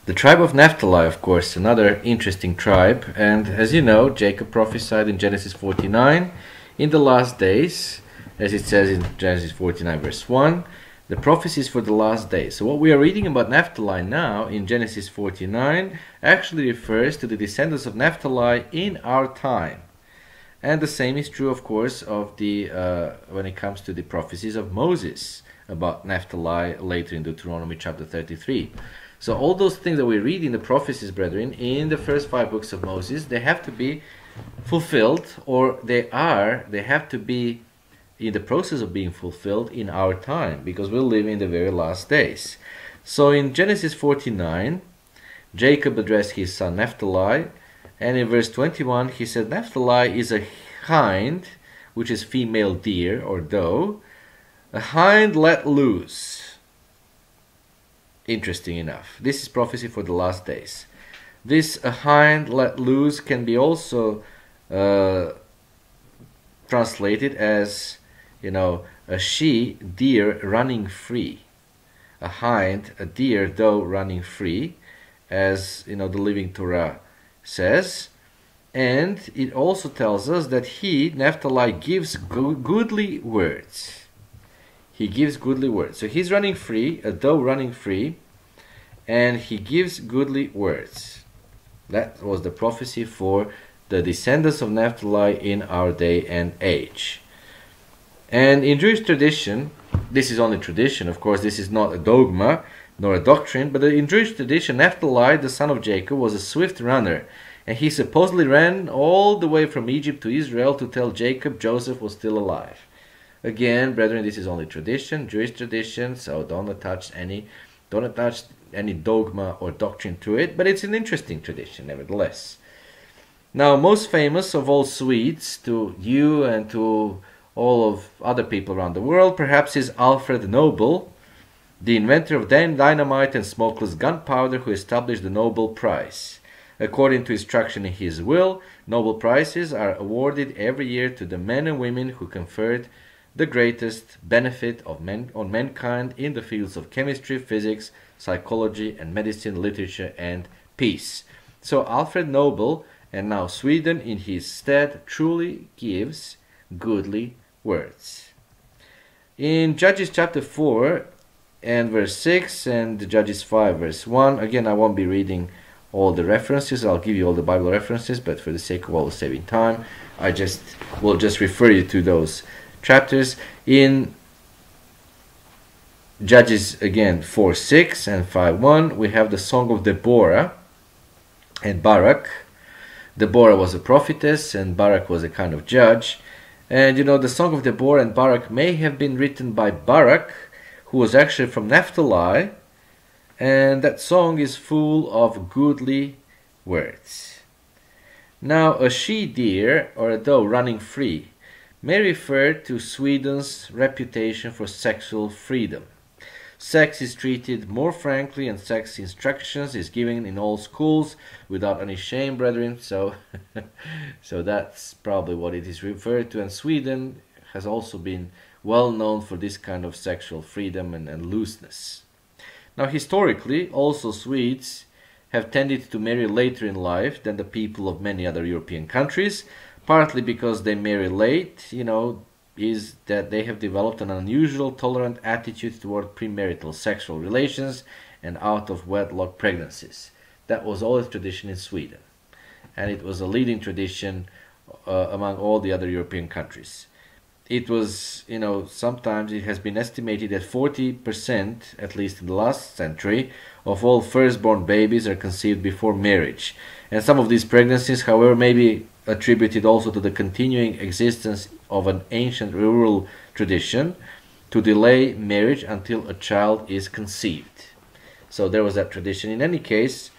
The tribe of Naphtali, of course, another interesting tribe. And as you know, Jacob prophesied in Genesis 49, in the last days, as it says in Genesis 49 verse 1, the prophecies for the last days. So what we are reading about Naphtali now in Genesis 49 actually refers to the descendants of Naphtali in our time. And the same is true, of course, of the when it comes to the prophecies of Moses about Naphtali later in Deuteronomy chapter 33. So all those things that we read in the prophecies, brethren, in the first 5 books of Moses, they have to be fulfilled, or they have to be in the process of being fulfilled in our time, because we live in the very last days. So in Genesis 49, Jacob addressed his son Naphtali, and in verse 21 he said, Naphtali is a hind, which is female deer or doe, a hind let loose. Interesting enough. This is prophecy for the last days. This a hind let loose can be also translated as, a she deer running free. A hind, a deer, doe running free, as the Living Torah says. And it also tells us that he, Naphtali, gives goodly words. He gives goodly words. So he's running free, a doe running free, and he gives goodly words. That was the prophecy for the descendants of Naphtali in our day and age. And in Jewish tradition, this is only tradition, of course, this is not a dogma nor a doctrine, but in Jewish tradition, Naphtali, the son of Jacob, was a swift runner, and he supposedly ran all the way from Egypt to Israel to tell Jacob Joseph was still alive. Again, brethren, this is only tradition, Jewish tradition, so don't attach any dogma or doctrine to it, but it's an interesting tradition nevertheless. Now, most famous of all Swedes to you and to all of other people around the world perhaps is Alfred Nobel, the inventor of dynamite and smokeless gunpowder, who established the Nobel Prize. According to instruction in his will, Nobel Prizes are awarded every year to the men and women who conferred the greatest benefit on mankind in the fields of chemistry, physics, psychology, and medicine, literature, and peace. So Alfred Nobel, and now Sweden in his stead, truly gives goodly words. In Judges chapter 4 and verse 6 and Judges 5 verse 1, again I won't be reading all the references, I'll give you all the Bible references, but for the sake of all saving time, I will just refer you to those chapters. In Judges again 4:6 and 5:1, we have the song of Deborah and Barak. Deborah was a prophetess and Barak was a kind of judge. And the song of Deborah and Barak may have been written by Barak, who was actually from Naphtali, and that song is full of goodly words. Now, a she deer or a doe running free may refer to Sweden's reputation for sexual freedom. Sex is treated more frankly, and sex instructions is given in all schools without any shame, brethren. So that's probably what it is referred to. And Sweden has also been well known for this kind of sexual freedom and looseness. Now, historically, also Swedes have tended to marry later in life than the people of many other European countries, partly because they marry late, is that they have developed an unusual tolerant attitude toward premarital sexual relations and out-of-wedlock pregnancies. That was always tradition in Sweden, and it was a leading tradition among all the other European countries. It was, sometimes it has been estimated that 40%, at least in the last century, of all firstborn babies are conceived before marriage. And some of these pregnancies, however, may be attributed also to the continuing existence of an ancient rural tradition to delay marriage until a child is conceived. So there was that tradition. In any case,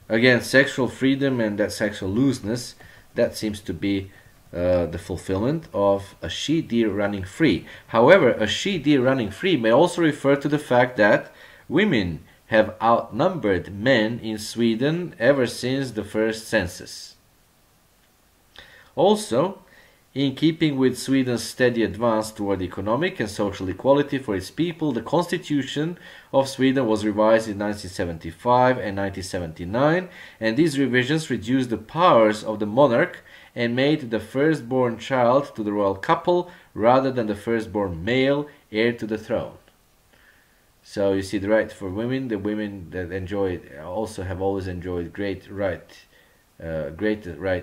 again, sexual freedom and that sexual looseness, that seems to be the fulfillment of a she deer running free. However, a she deer running free may also refer to the fact that women have outnumbered men in Sweden ever since the first census. Also, In keeping with Sweden's steady advance toward economic and social equality for its people, the Constitution of Sweden was revised in 1975 and 1979, and these revisions reduced the powers of the monarch and made the firstborn child to the royal couple rather than the firstborn male heir to the throne. So you see the right for women. The women that enjoy also have always enjoyed great right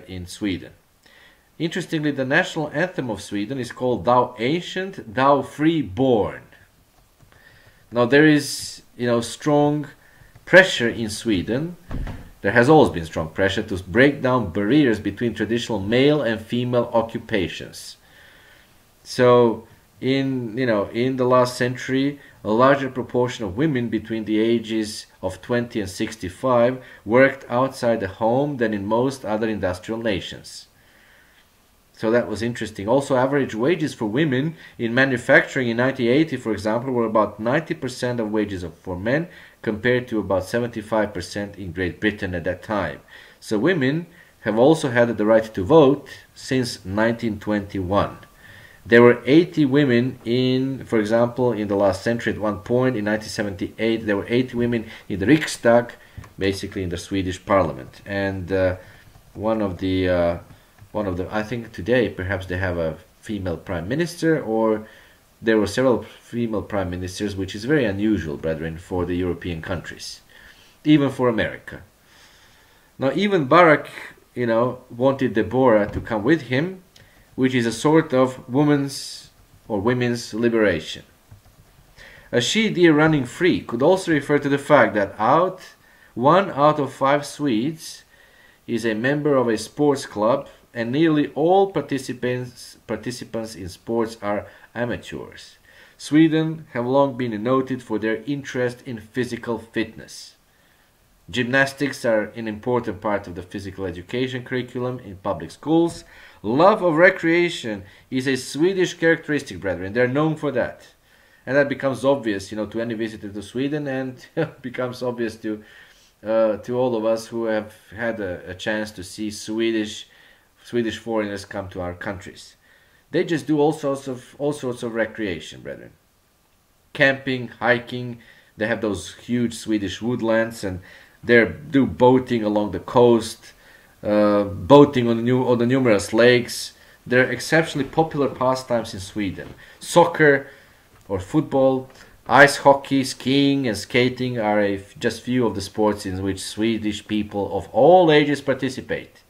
in Sweden. Interestingly, the national anthem of Sweden is called "Thou Ancient, Thou Free-born." Now there is, strong pressure in Sweden. There has always been strong pressure to break down barriers between traditional male and female occupations. So in the last century, a larger proportion of women between the ages of 20 and 65 worked outside the home than in most other industrial nations. So that was interesting. Also, average wages for women in manufacturing in 1980, for example, were about 90% of wages for men, compared to about 75% in Great Britain at that time. So women have also had the right to vote since 1921. There were 80 women for example, in the last century at one point. In 1978, there were 80 women in the Riksdag, basically in the Swedish parliament. And one of the, I think today perhaps they have a female prime minister, or there were several female prime ministers, which is very unusual, brethren, for the European countries, even for America. Now, even Barack, wanted Deborah to come with him, which is a sort of women's liberation. A she-deer running free could also refer to the fact that 1 out of 5 Swedes is a member of a sports club, and nearly all participants in sports are amateurs. Sweden have long been noted for their interest in physical fitness. Gymnastics are an important part of the physical education curriculum in public schools. Love of recreation is a Swedish characteristic, brethren. They're known for that. And that becomes obvious, to any visitor to Sweden, and becomes obvious to all of us who have had a chance to see Swedish foreigners come to our countries. They just do all sorts of recreation, brethren. Camping, hiking. They have those huge Swedish woodlands, and they do boating along the coast, boating on the numerous lakes. They're exceptionally popular pastimes in Sweden. Soccer or football, ice hockey, skiing, and skating are just few of the sports in which Swedish people of all ages participate.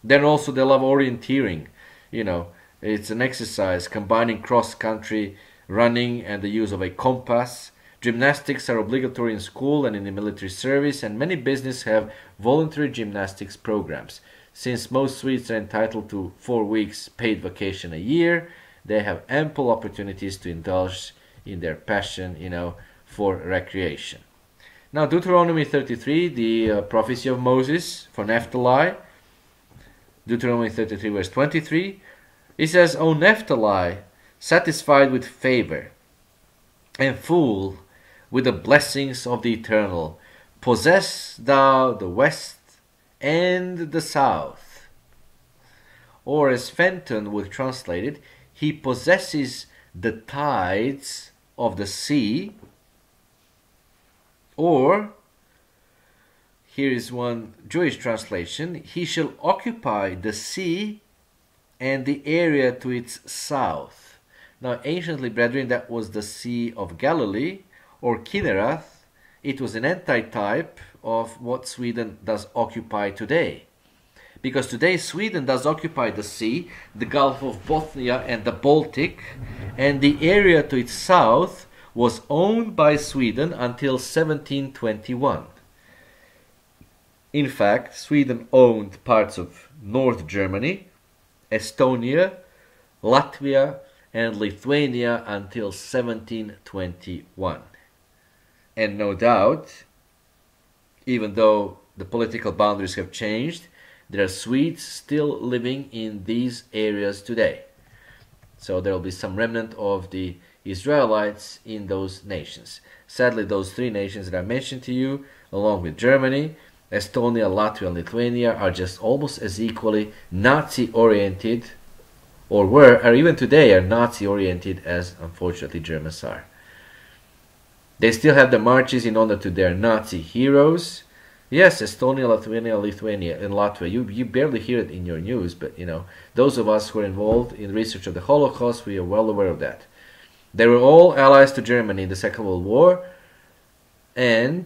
Then also they love orienteering. It's an exercise combining cross-country running and the use of a compass. Gymnastics are obligatory in school and in the military service, and many businesses have voluntary gymnastics programs. Since most Swedes are entitled to 4 weeks paid vacation a year, they have ample opportunities to indulge in their passion, for recreation. Now, Deuteronomy 33, the prophecy of Moses for Naphtali. Deuteronomy 33 verse 23, it says, O Naphtali, satisfied with favor and full with the blessings of the Eternal, possess thou the west and the south. Or as Fenton would translate it, he possesses the tides of the sea. Or, here is one Jewish translation, he shall occupy the sea and the area to its south. Now, anciently, brethren, that was the Sea of Galilee, or Kinnerath. It was an antitype of what Sweden does occupy today. Because today Sweden does occupy the sea, the Gulf of Bothnia and the Baltic, and the area to its south was owned by Sweden until 1721. In fact, Sweden owned parts of North Germany, Estonia, Latvia, and Lithuania until 1721. And no doubt, even though the political boundaries have changed, there are Swedes still living in these areas today. So there will be some remnant of the Israelites in those nations. Sadly, those 3 nations that I mentioned to you, along with Germany, Estonia, Latvia, and Lithuania, are just almost as equally Nazi-oriented or were, or even today are Nazi-oriented, as unfortunately Germans are. They still have the marches in honor to their Nazi heroes. Yes, Estonia, Lithuania, and Latvia. You barely hear it in your news, but those of us who are involved in research of the Holocaust, we are well aware of that. They were all allies to Germany in the Second World War, and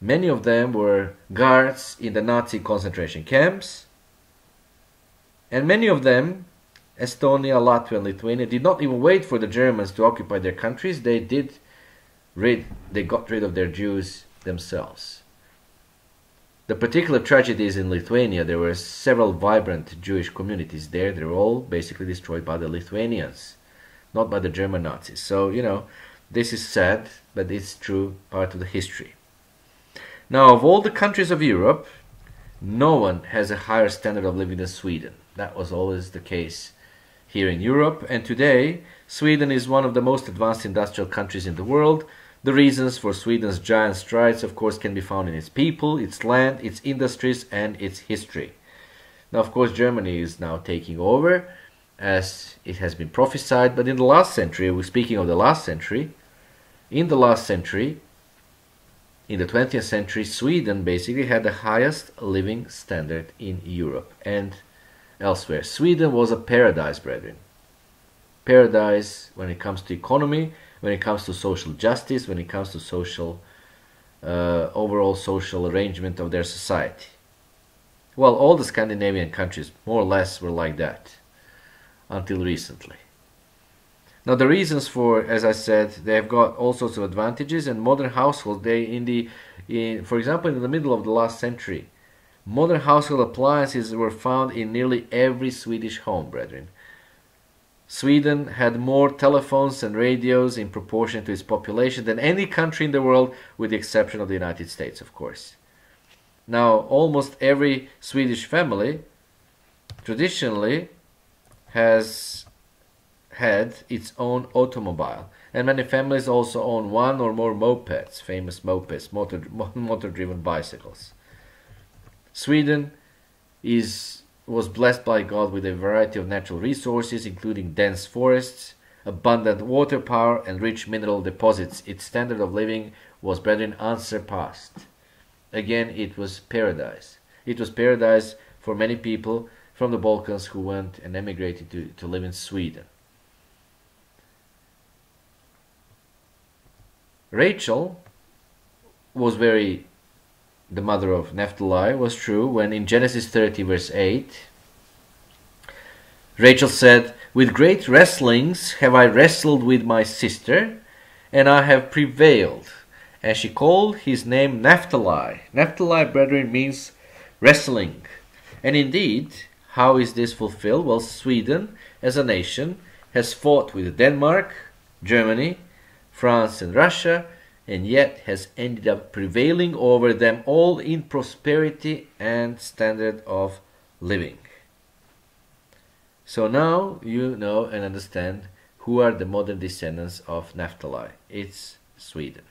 many of them were guards in the Nazi concentration camps, and many of them, Estonia, Latvia, and Lithuania, did not even wait for the Germans to occupy their countries. They got rid of their Jews themselves. The particular tragedy is in Lithuania. There were several vibrant Jewish communities there. They were all basically destroyed by the Lithuanians, not by the German Nazis. So, this is sad, but it's true part of the history. Now, of all the countries of Europe, no one has a higher standard of living than Sweden. That was always the case here in Europe, and today Sweden is one of the most advanced industrial countries in the world. The reasons for Sweden's giant strides, of course, can be found in its people, its land, its industries, and its history. Now, of course, Germany is now taking over, as it has been prophesied, but in the last century, we're speaking of the last century, in the 20th century, Sweden basically had the highest living standard in Europe and elsewhere. Sweden was a paradise, brethren. Paradise when it comes to economy, when it comes to social justice, when it comes to social, overall social arrangement of their society. Well, all the Scandinavian countries more or less were like that until recently. Now the reasons for, as I said, they have got all sorts of advantages, and modern households, for example, in the middle of the last century, modern household appliances were found in nearly every Swedish home, brethren. Sweden had more telephones and radios in proportion to its population than any country in the world, with the exception of the United States, of course. Now, almost every Swedish family traditionally has had its own automobile, and many families also own one or more mopeds, famous mopeds, motor-driven bicycles. Sweden was blessed by God with a variety of natural resources, including dense forests, abundant water power, and rich mineral deposits. Its standard of living was, brethren, unsurpassed. Again, it was paradise. It was paradise for many people from the Balkans who went and emigrated to live in Sweden. Rachel was the mother of Naphtali, was true when in Genesis 30 verse 8, Rachel said, "With great wrestlings have I wrestled with my sister, and I have prevailed." And she called his name Naphtali. Naphtali, brethren, means wrestling. And indeed, how is this fulfilled? Well, Sweden, as a nation, has fought with Denmark, Germany, France, and Russia, and yet has ended up prevailing over them all in prosperity and standard of living. So now you know and understand who are the modern descendants of Naphtali. It's Sweden.